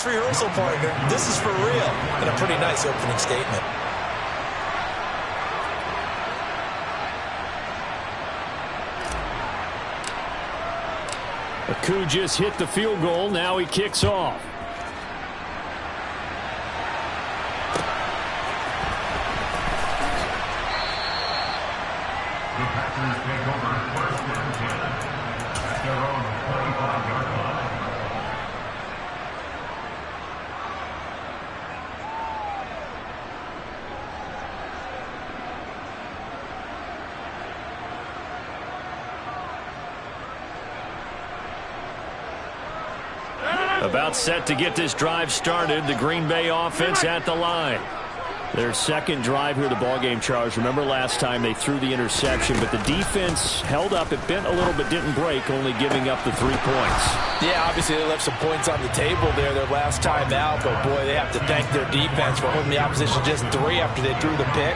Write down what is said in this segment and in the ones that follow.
rehearsal, partner. This is for real. And a pretty nice opening statement. Aku just hit the field goal. Now he kicks off. The Packers take over first and 10 at their own 35-yard line. About set to get this drive started. The Green Bay offense at the line. Their second drive here of the ballgame, Charles. Remember last time they threw the interception, but the defense held up. It bent a little but didn't break, only giving up the 3 points. Yeah, obviously they left some points on the table there their last time out, but boy, they have to thank their defense for holding the opposition just 3 after they threw the pick.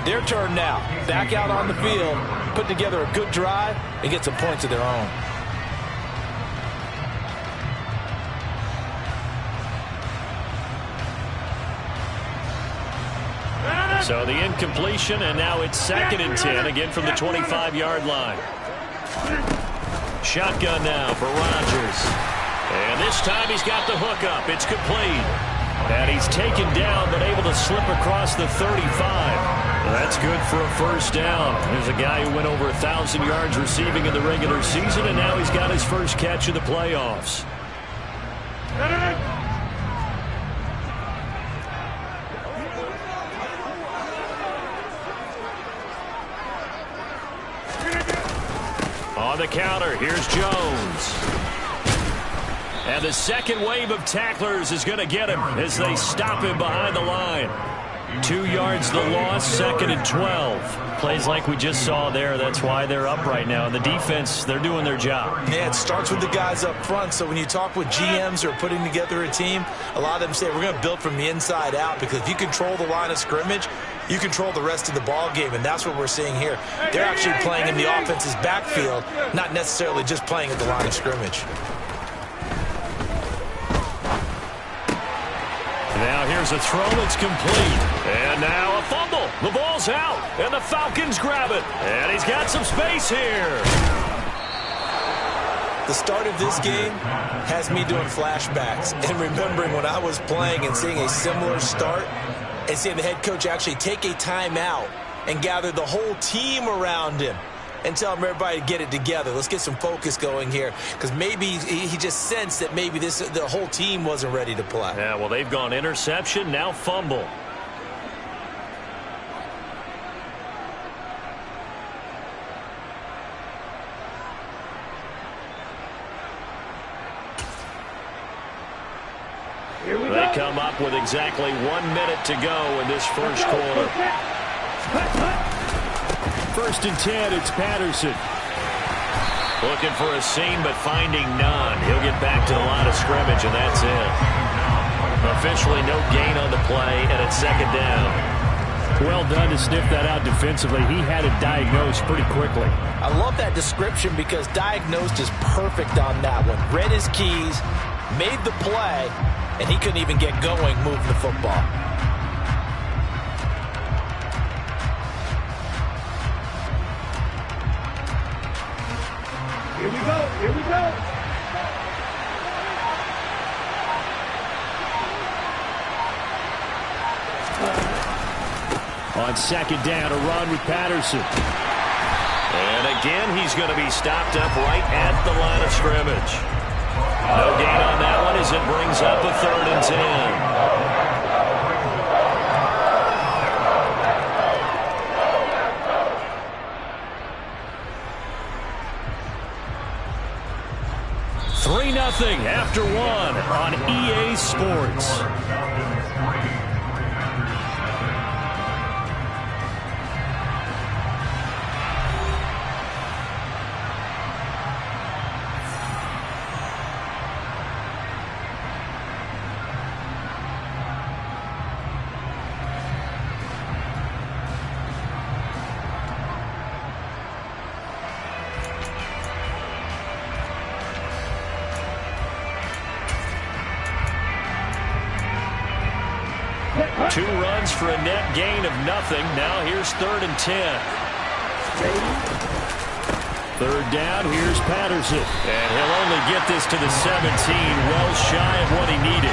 Their turn now. Back out on the field, put together a good drive, and get some points of their own. So the incompletion, and now it's 2nd and 10, again from the 25-yard line. Shotgun now for Rodgers. And this time he's got the hook up. It's complete. And he's taken down, but able to slip across the 35. That's good for a first down. There's a guy who went over 1,000 yards receiving in the regular season, and now he's got his first catch of the playoffs. On the counter, here's Jones. And the second wave of tacklers is going to get him as they stop him behind the line. 2 yards the loss, 2nd and 12. Plays like we just saw there. That's why they're up right now. And the defense, they're doing their job. Yeah, it starts with the guys up front. So when you talk with GMs who are putting together a team, a lot of them say we're going to build from the inside out, because if you control the line of scrimmage, you control the rest of the ball game, and that's what we're seeing here. They're actually playing in the offense's backfield, not necessarily just playing at the line of scrimmage. Now here's a throw that's complete. And now a fumble. The ball's out, and the Falcons grab it. And he's got some space here. The start of this game has me doing flashbacks and remembering when I was playing and seeing a similar start and seeing the head coach actually take a timeout and gather the whole team around him and tell everybody to get it together. Let's get some focus going here, because maybe he just sensed that maybe the whole team wasn't ready to play. Yeah, well, they've gone interception, now fumble. They come up with exactly 1 minute to go in this first quarter. 1st and 10, it's Patterson. Looking for a seam, but finding none. He'll get back to the line of scrimmage, and that's it. Officially no gain on the play, and it's 2nd down. Well done to sniff that out defensively. He had it diagnosed pretty quickly. I love that description, because diagnosed is perfect on that one. Read his keys, made the play, and he couldn't even get going moving the football. Here we go. Here we go. On 2nd down, a run with Patterson. And again, he's going to be stopped up right at the line of scrimmage. No gain on that one as it brings up a 3rd and 10. 3-0 after 1 on EA Sports. 2 runs for a net gain of nothing. Now here's 3rd and 10. 3rd down, here's Patterson. And he'll only get this to the 17, well shy of what he needed.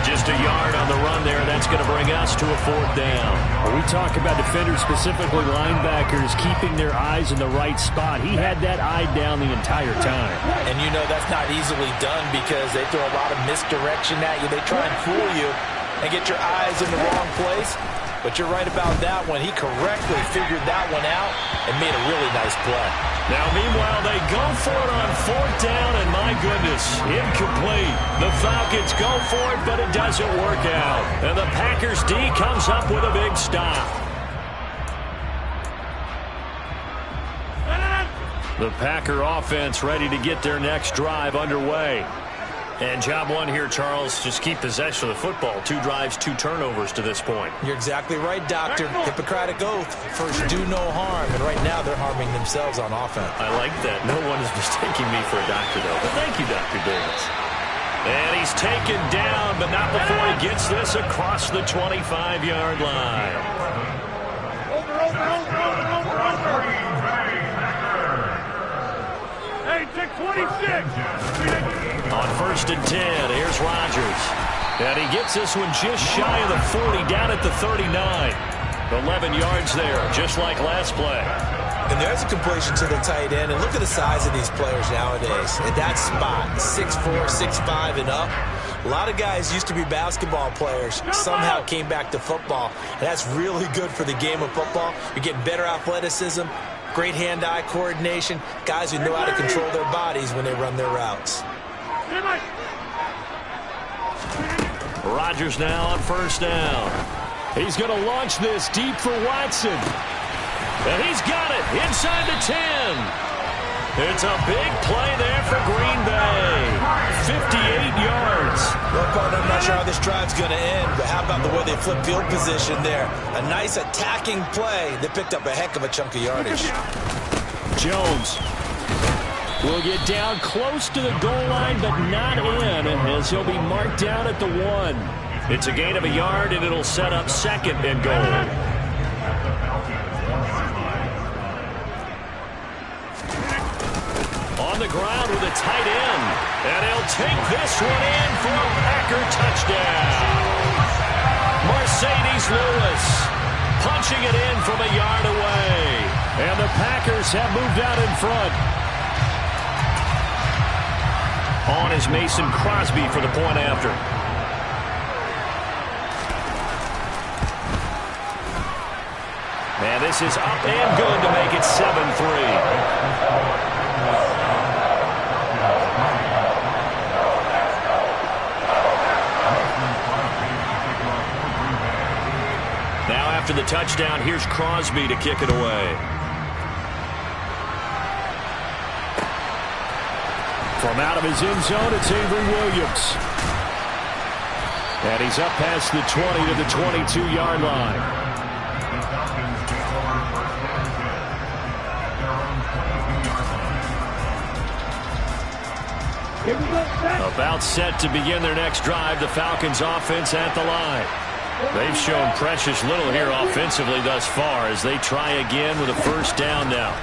Just a yard on the run there. That's going to bring us to a 4th down. When we talk about defenders, specifically linebackers, keeping their eyes in the right spot. He had that eye down the entire time. And you know that's not easily done because they throw a lot of misdirection at you. They try and fool you and get your eyes in the wrong place. But you're right about that one. He correctly figured that one out and made a really nice play. Now, meanwhile, they go for it on 4th down, and my goodness, incomplete. The Falcons go for it, but it doesn't work out. And the Packers D comes up with a big stop. The Packer offense ready to get their next drive underway. And job 1 here, Charles, just keep possession of the football. 2 drives, 2 turnovers to this point. You're exactly right, Doctor. Hippocratic oath. First, do no harm. And right now, they're harming themselves on offense. I like that. No one is mistaking me for a doctor, though. But thank you, Dr. Davis. And he's taken down, but not before he gets this across the 25-yard line. Hey, check 26. On 1st and 10, here's Rodgers. And he gets this one just shy of the 40, down at the 39. 11 yards there, just like last play. And there's a completion to the tight end. And look at the size of these players nowadays. At that spot, 6'4", 6'5", and up. A lot of guys used to be basketball players, somehow came back to football. And that's really good for the game of football. You're getting better athleticism, great hand-eye coordination, guys who know how to control their bodies when they run their routes. Rodgers now on 1st down. He's going to launch this deep for Watson. And he's got it inside the 10. It's a big play there for Green Bay. 58 yards. Well, partner, I'm not sure how this drive's going to end, but how about the way they flip field position there? A nice attacking play that picked up a heck of a chunk of yardage. Jones will get down close to the goal line, but not in, as he'll be marked down at the 1. It's a gain of a yard, and it'll set up 2nd and goal. On the ground with a tight end. And he'll take this one in for a Packer touchdown. Mercedes Lewis punching it in from a yard away. And the Packers have moved out in front. On is Mason Crosby for the point after. And this is up and good to make it 7-3. Now after the touchdown, here's Crosby to kick it away. From out of his end zone, it's Avery Williams. And he's up past the 20 to the 22-yard line. About set to begin their next drive, the Falcons offense at the line. They've shown precious little here offensively thus far as they try again with a 1st down now.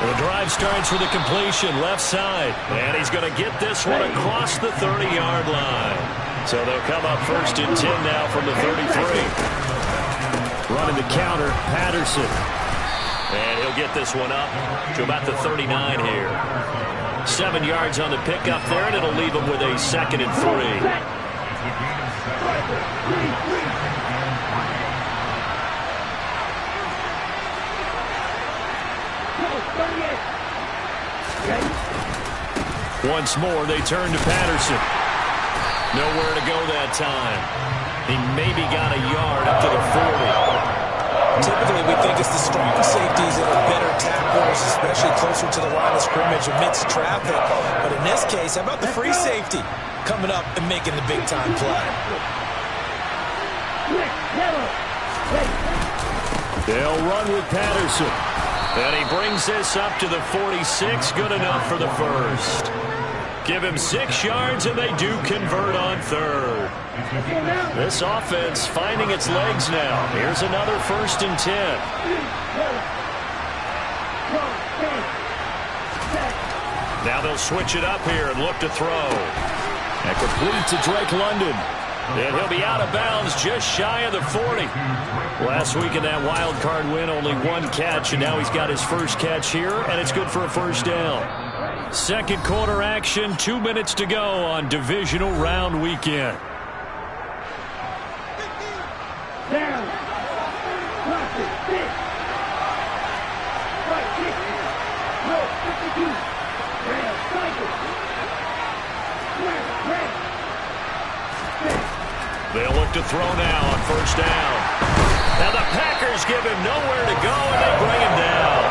The drive starts with a completion left side, and he's going to get this one across the 30-yard line. So they'll come up 1st and 10 now from the 33. Running the counter, Patterson. And he'll get this one up to about the 39 here. 7 yards on the pickup there, and it'll leave him with a 2nd and 3. Once more, they turn to Patterson. Nowhere to go that time. He maybe got a yard up to the 40. Typically, we think it's the strong safeties that are better tacklers, especially closer to the line of scrimmage amidst traffic. But in this case, how about the free safety coming up and making the big-time play? They'll run with Patterson. And he brings this up to the 46. Good enough for the 1st. give him 6 yards, and they do convert on third. This offense finding its legs now. Here's another 1st and 10. Now they'll switch it up here and look to throw. And complete to Drake London. And he'll be out of bounds just shy of the 40. Last week in that wild card win, only 1 catch, and now he's got his first catch here, and it's good for a 1st down. Second quarter action, 2 minutes to go on divisional round weekend. They'll look to throw now on 1st down. Now the Packers give him nowhere to go, and they bring him down.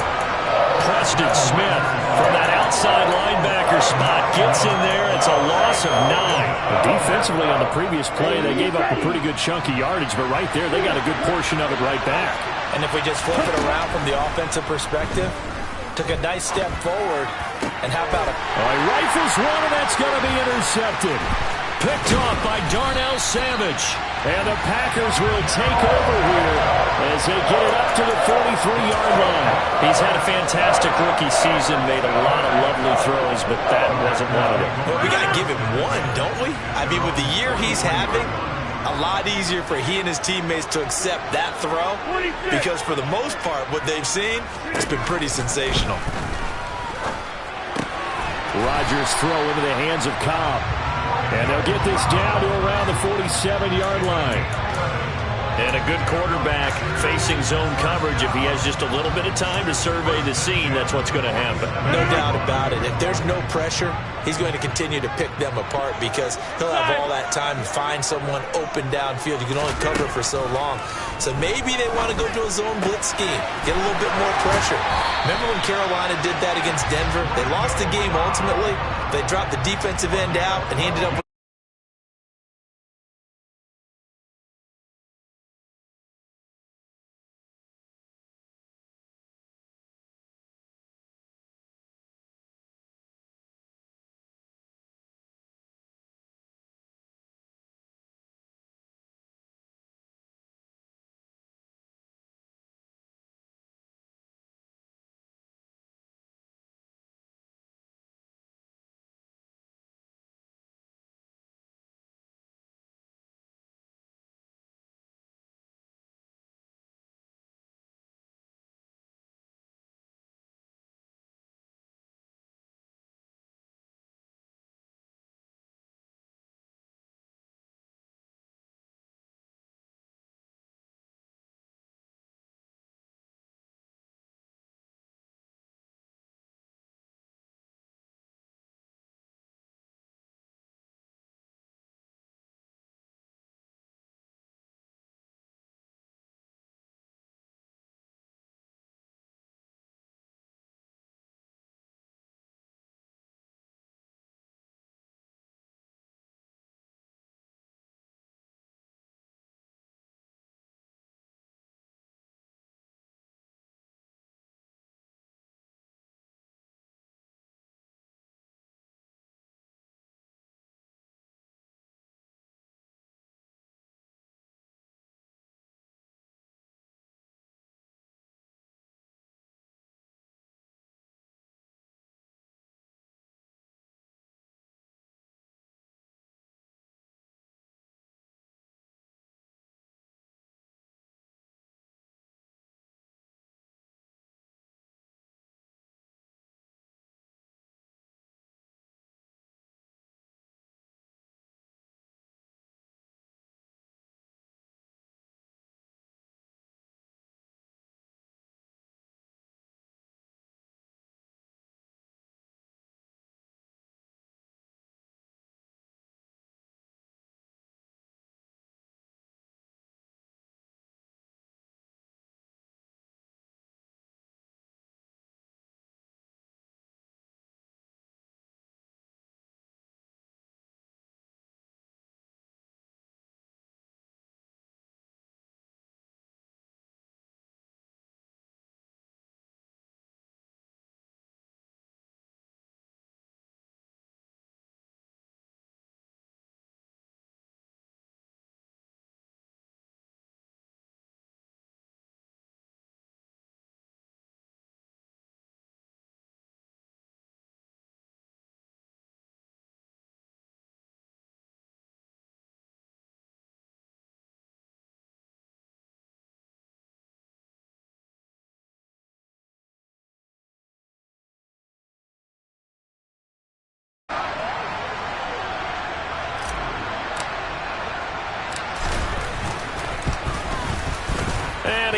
Preston Smith from that outside linebacker spot gets in there. It's a loss of 9. Defensively on the previous play, they gave up a pretty good chunk of yardage, but right there, they got a good portion of it right back. And if we just flip it around from the offensive perspective, took a nice step forward, and how about He rifles one, and that's going to be intercepted. Picked off by Darnell Savage. And the Packers will take over here as they get it up to the 43-yard line. He's had a fantastic rookie season, made a lot of lovely throws, but that wasn't one of them. Well, we got to give him one, don't we? I mean, with the year he's having, a lot easier for he and his teammates to accept that throw because for the most part, what they've seen, it's been pretty sensational. Rodgers throw into the hands of Cobb. And they'll get this down to around the 47-yard line. And a good quarterback facing zone coverage. If he has just a little bit of time to survey the scene, that's what's going to happen. No doubt about it. If there's no pressure, he's going to continue to pick them apart because he'll have all that time to find someone open downfield. You can only cover for so long. So maybe they want to go to a zone blitz scheme, get a little bit more pressure. Remember when Carolina did that against Denver? They lost the game ultimately. They dropped the defensive end out, and he ended up with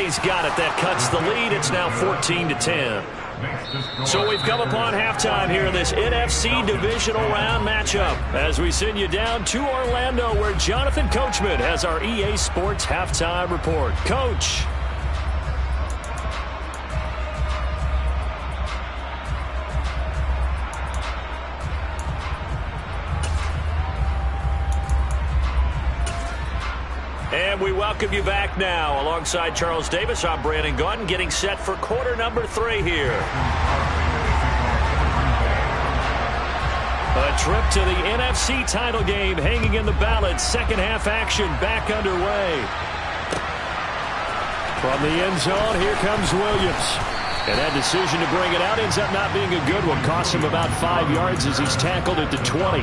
he's got it. That cuts the lead. It's now 14-10. So we've come upon halftime here in this NFC Divisional Round matchup as we send you down to Orlando where Jonathan Coachman has our EA Sports Halftime Report. Coach. And we welcome you back now. Alongside Charles Davis, I'm Brandon Gaudin, getting set for quarter number 3 here. A trip to the NFC title game hanging in the balance. Second half action back underway. From the end zone, here comes Williams. And that decision to bring it out ends up not being a good one. Costs him about 5 yards as he's tackled at the 20.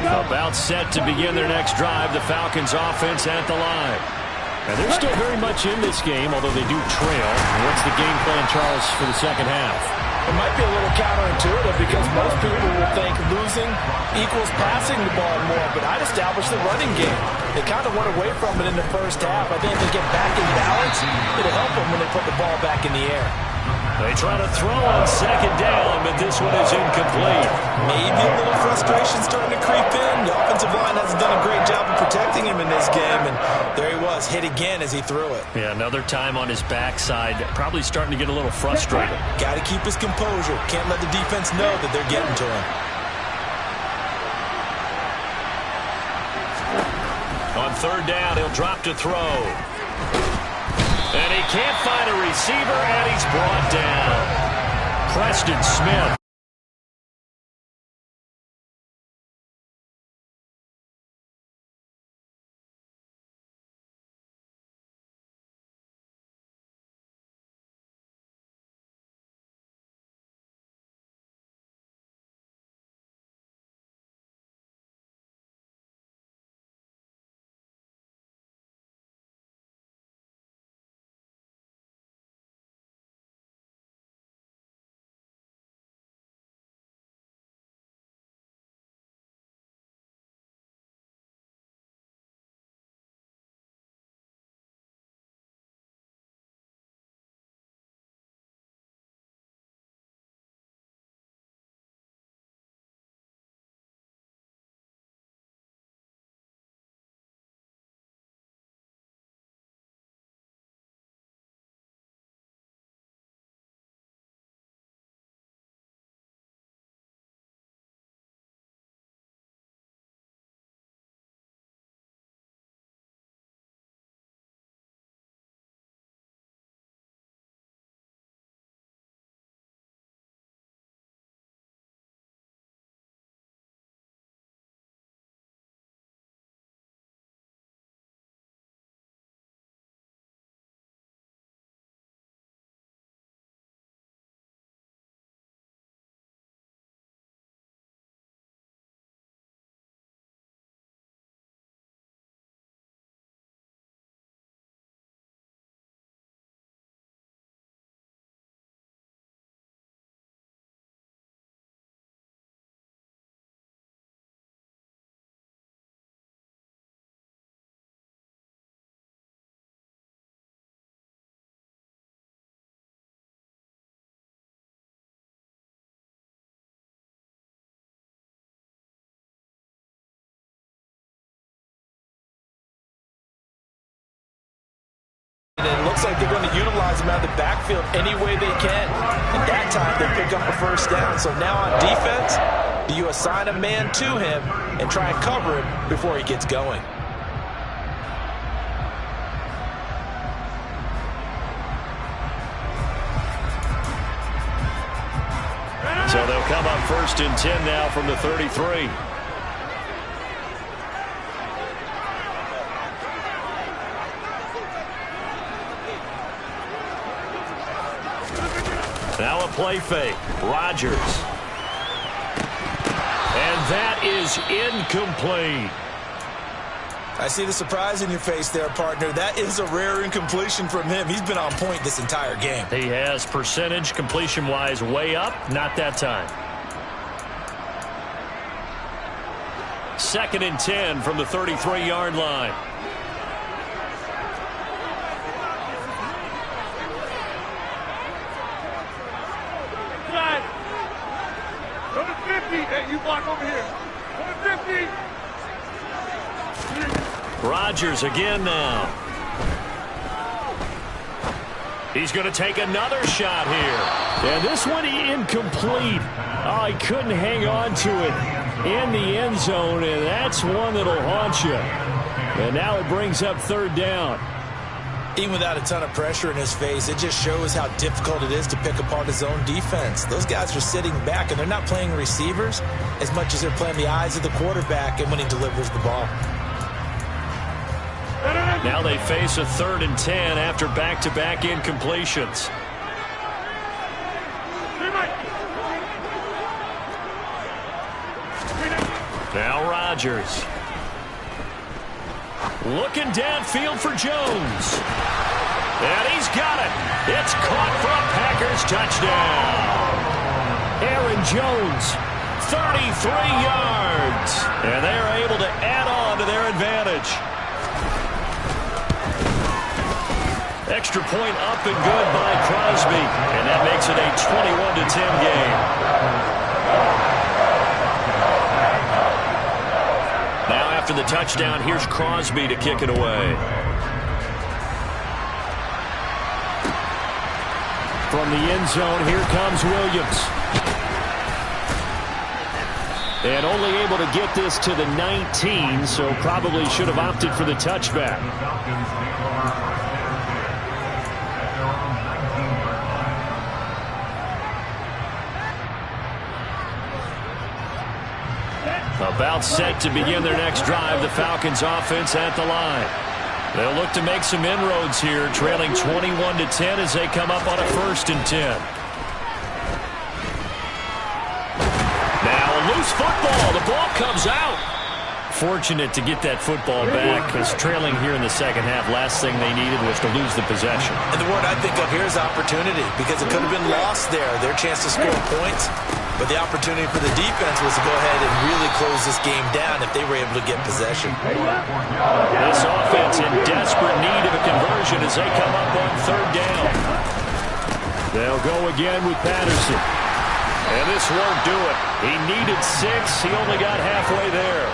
About set to begin their next drive. The Falcons offense at the line. And they're still very much in this game, although they do trail. What's the game plan, Charles, for the second half? It might be a little counterintuitive because most people will think losing equals passing the ball more, but I'd establish the running game. They kind of went away from it in the first half. I think if they get back in balance, it'll help them when they put the ball back in the air. They try to throw on second down, but this one is incomplete. Maybe a little frustration starting to creep in. The offensive line hasn't done a great job of protecting him in this game, and there he was, hit again as he threw it. Yeah, another time on his backside, probably starting to get a little frustrated. Got to keep his composure. Can't let the defense know that they're getting to him. On third down, he'll drop to throw. And he can't find a receiver, and he's brought down. Preston Smith. It looks like they're going to utilize him out of the backfield any way they can. And that time, they pick up a first down. So now on defense, do you assign a man to him and try and cover him before he gets going? So they'll come up 1st and 10 now from the 33. Now a play fake. Rodgers. And that is incomplete. I see the surprise in your face there, partner. That is a rare incompletion from him. He's been on point this entire game. He has percentage completion-wise way up. Not that time. 2nd and 10 from the 33-yard line. Number 50. Hey, you block over here. Number 50. Rodgers again now. He's going to take another shot here. And this one incomplete. Oh, he couldn't hang on to it in the end zone, and that's one that'll haunt you. And now it brings up 3rd down. Even without a ton of pressure in his face, it just shows how difficult it is to pick apart his own defense. Those guys are sitting back, and they're not playing receivers as much as they're playing the eyes of the quarterback and when he delivers the ball. Now they face a 3rd and 10 after back-to-back incompletions. Now Rodgers. Looking downfield for Jones. And he's got it. It's caught for a Packers touchdown. Aaron Jones, 33 yards. And they are able to add on to their advantage. Extra point up and good by Crosby. And that makes it a 21-10 game. Now after the touchdown, here's Crosby to kick it away. From the end zone, here comes Williams. And only able to get this to the 19, so probably should have opted for the touchback. About set to begin their next drive, the Falcons offense at the line. They'll look to make some inroads here, trailing 21-10 as they come up on a 1st and 10. Now a loose football. The ball comes out. Fortunate to get that football back, because trailing here in the second half, last thing they needed was to lose the possession. And the word I think of here is opportunity, because it could have been lost there, their chance to score points. But the opportunity for the defense was to go ahead and really close this game down if they were able to get possession. This offense in desperate need of a conversion as they come up on 3rd down. They'll go again with Patterson. And this won't do it. He needed 6. He only got halfway there.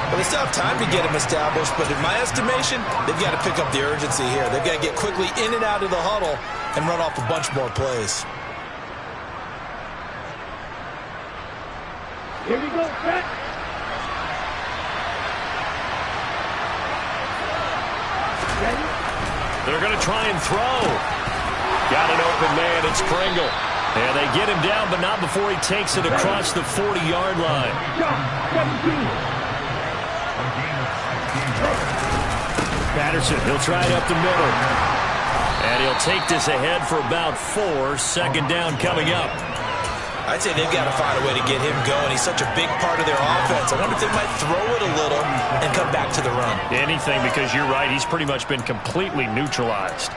Well, they still have time to get him established, but in my estimation, they've got to pick up the urgency here. They've got to get quickly in and out of the huddle and run off a bunch more plays. Here we go, set. They're going to try and throw. Got an open man. It's Pringle. And they get him down, but not before he takes it across the 40-yard line. Patterson, he'll try it up the middle. And he'll take this ahead for about 4. 2nd down coming up. I'd say they've got to find a way to get him going. He's such a big part of their offense. I wonder if they might throw it a little and come back to the run. Anything, because you're right. He's pretty much been completely neutralized.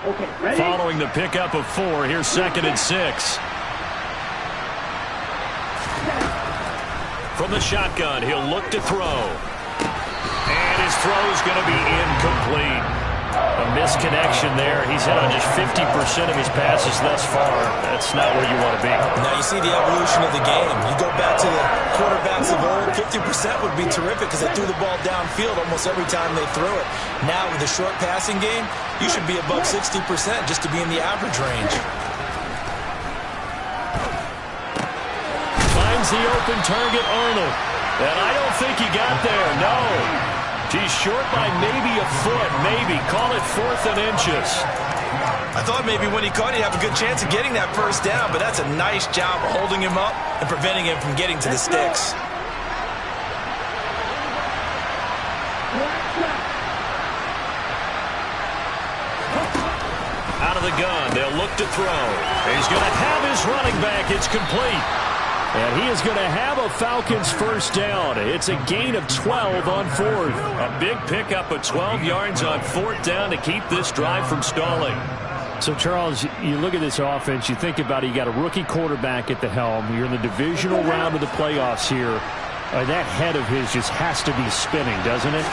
Okay, ready? Following the pickup of 4, here's 2nd and 6. From the shotgun, he'll look to throw. And his throw's going to be incomplete. A misconnection there. He's hit on just 50% of his passes thus far. That's not where you want to be. Now you see the evolution of the game. You go back to the quarterbacks of old, 50% would be terrific because they threw the ball downfield almost every time they threw it. Now with the short passing game, you should be above 60% just to be in the average range. Finds the open target, Arnold. And I don't think he got there, no. He's short by maybe a foot, maybe. Call it 4th and inches. I thought maybe when he caught, he'd have a good chance of getting that 1st down, but that's a nice job of holding him up and preventing him from getting to the sticks. Out of the gun, they'll look to throw. He's going to have his running back. It's complete. And he is going to have a Falcons first down. It's a gain of 12 on fourth. A big pickup of 12 yards on fourth down to keep this drive from stalling. So, Charles, you look at this offense, you think about it, you got a rookie quarterback at the helm. You're in the divisional round of the playoffs here. That head of his just has to be spinning, doesn't it?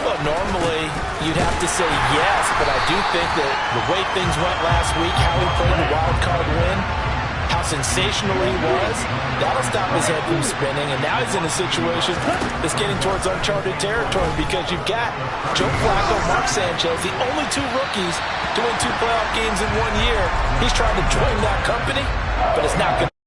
Well, normally you'd have to say yes, but I do think that the way things went last week, how he played the wild card win, how sensational he was, that'll stop his head from spinning. And now he's in a situation that's getting towards uncharted territory because you've got Joe Flacco, Mark Sanchez, the only two rookies to win 2 playoff games in 1 year. He's trying to join that company, but it's not going to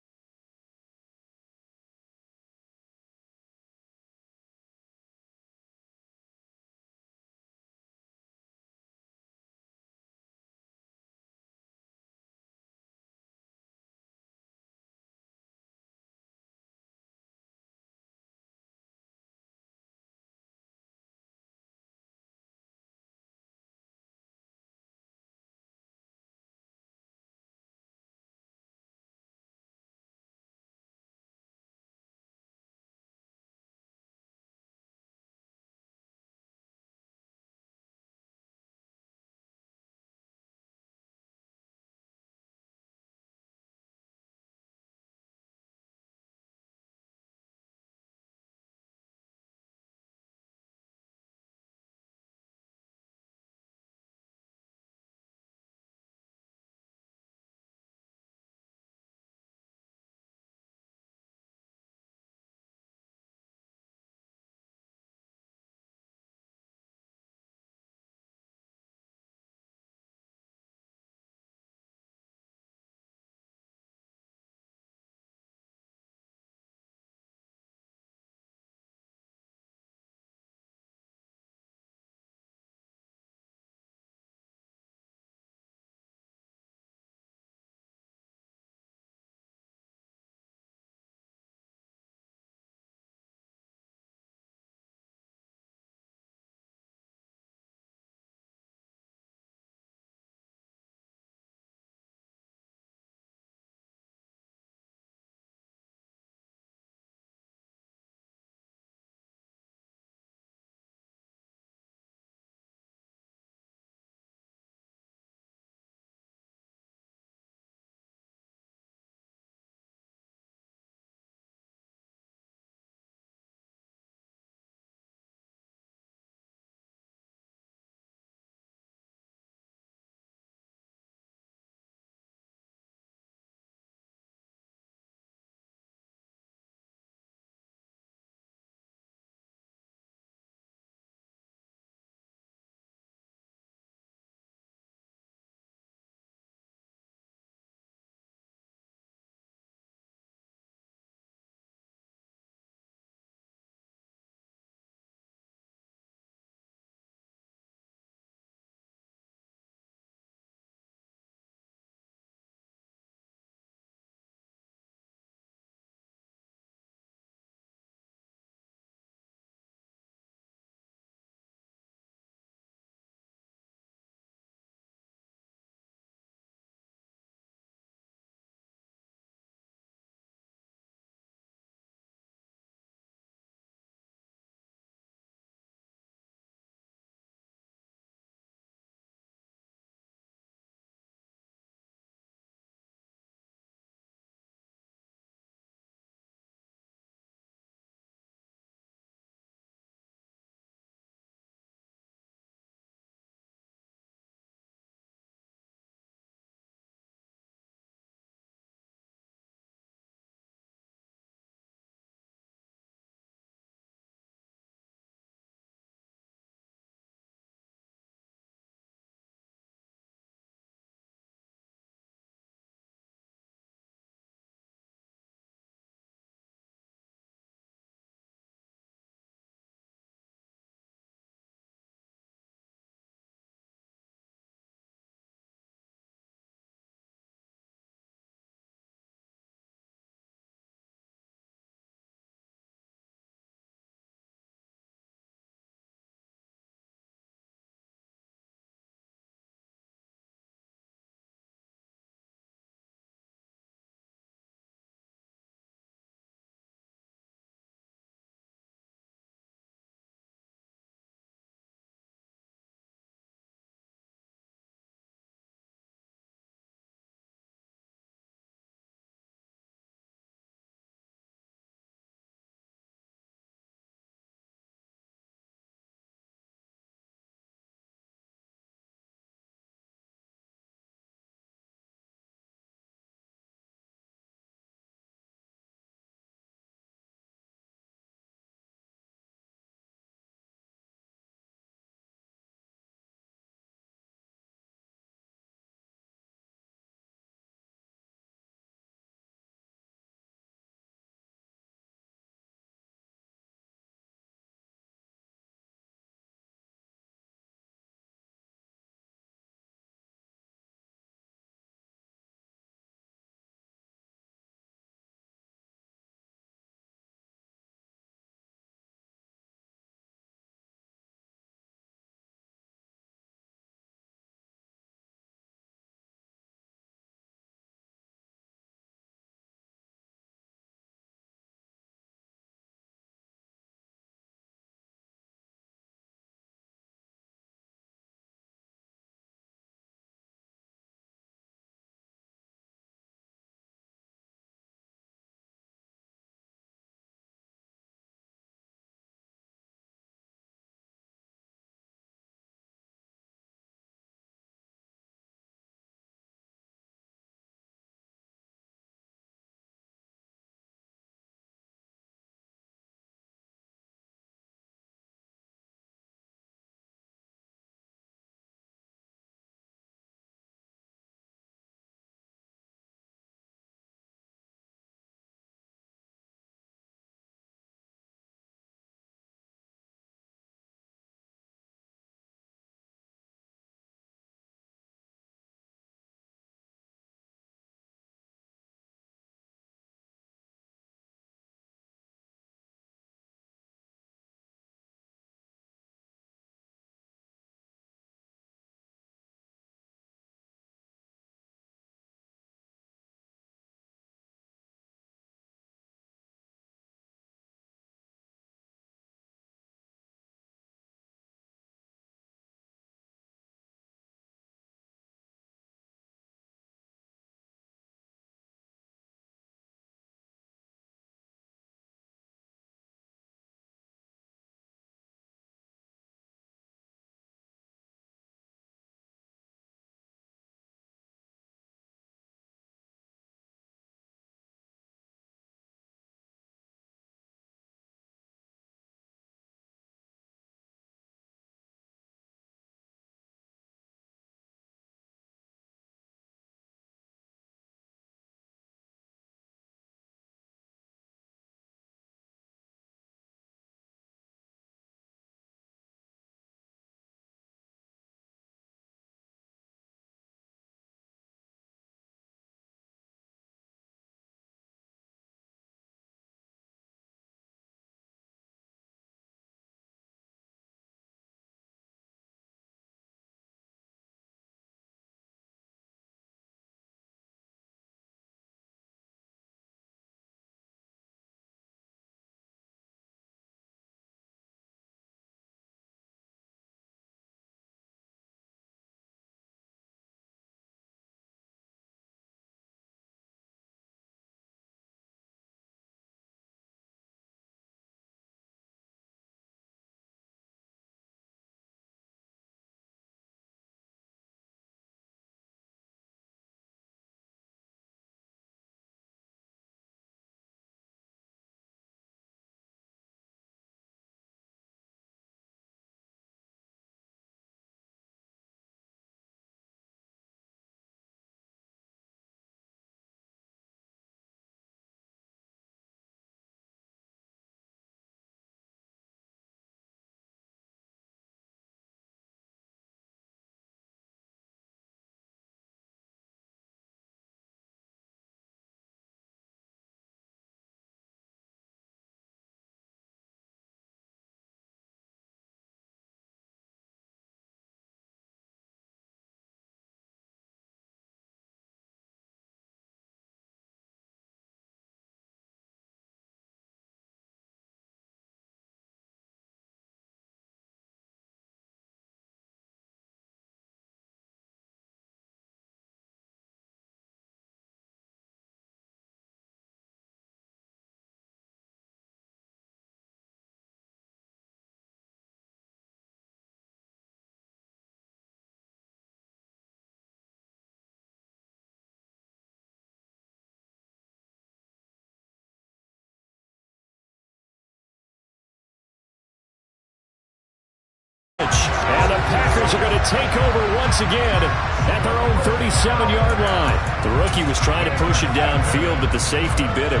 Packers are going to take over once again at their own 37-yard line. The rookie was trying to push it downfield, but the safety bit him.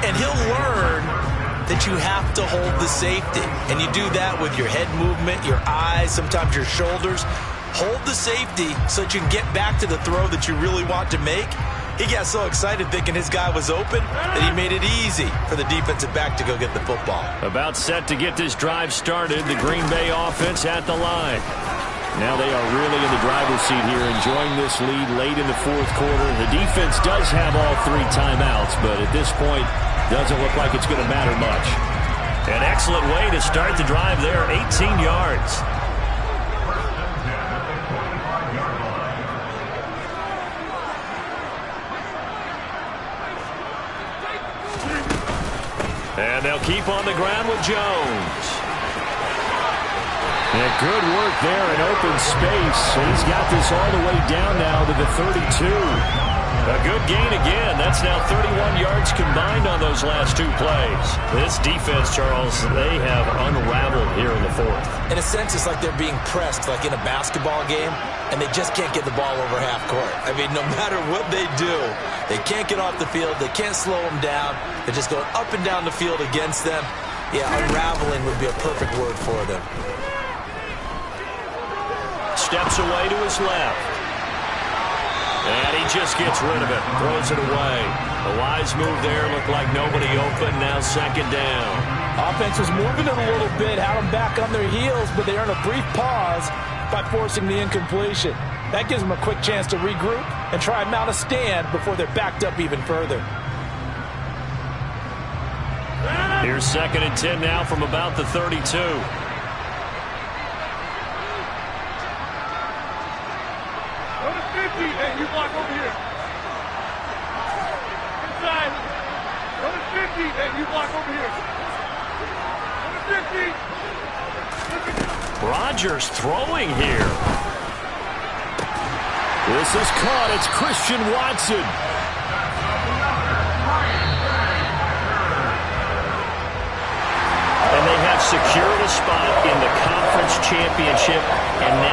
And he'll learn that you have to hold the safety. And you do that with your head movement, your eyes, sometimes your shoulders. Hold the safety so that you can get back to the throw that you really want to make. He got so excited thinking his guy was open that he made it easy for the defensive back to go get the football. About set to get this drive started, the Green Bay offense at the line. Now they are really in the driver's seat here, enjoying this lead late in the fourth quarter. The defense does have all 3 timeouts, but at this point, doesn't look like it's going to matter much. An excellent way to start the drive there, 18 yards. And they'll keep on the ground with Jones. And good work there in open space. He's got this all the way down now to the 32. A good gain again. That's now 31 yards combined on those last 2 plays. This defense, Charles, they have unraveled here in the fourth. In a sense, it's like they're being pressed like in a basketball game, and they just can't get the ball over half court. I mean, no matter what they do, they can't get off the field. They can't slow them down. They're just going up and down the field against them. Yeah, unraveling would be a perfect word for them. Steps away to his left. And he just gets rid of it. Throws it away. A wise move there. Looked like nobody open. Now second down. Offense was moving it a little bit, had them back on their heels, but they earn a brief pause by forcing the incompletion. That gives them a quick chance to regroup and try and mount a stand before they're backed up even further. Here's 2nd and 10 now from about the 32. Hey, you block over here. Inside. Go to 50. Hey, you block over here. Go to 50. Rodgers throwing here. This is caught. It's Christian Watson. And they have secured a spot in the conference championship, and now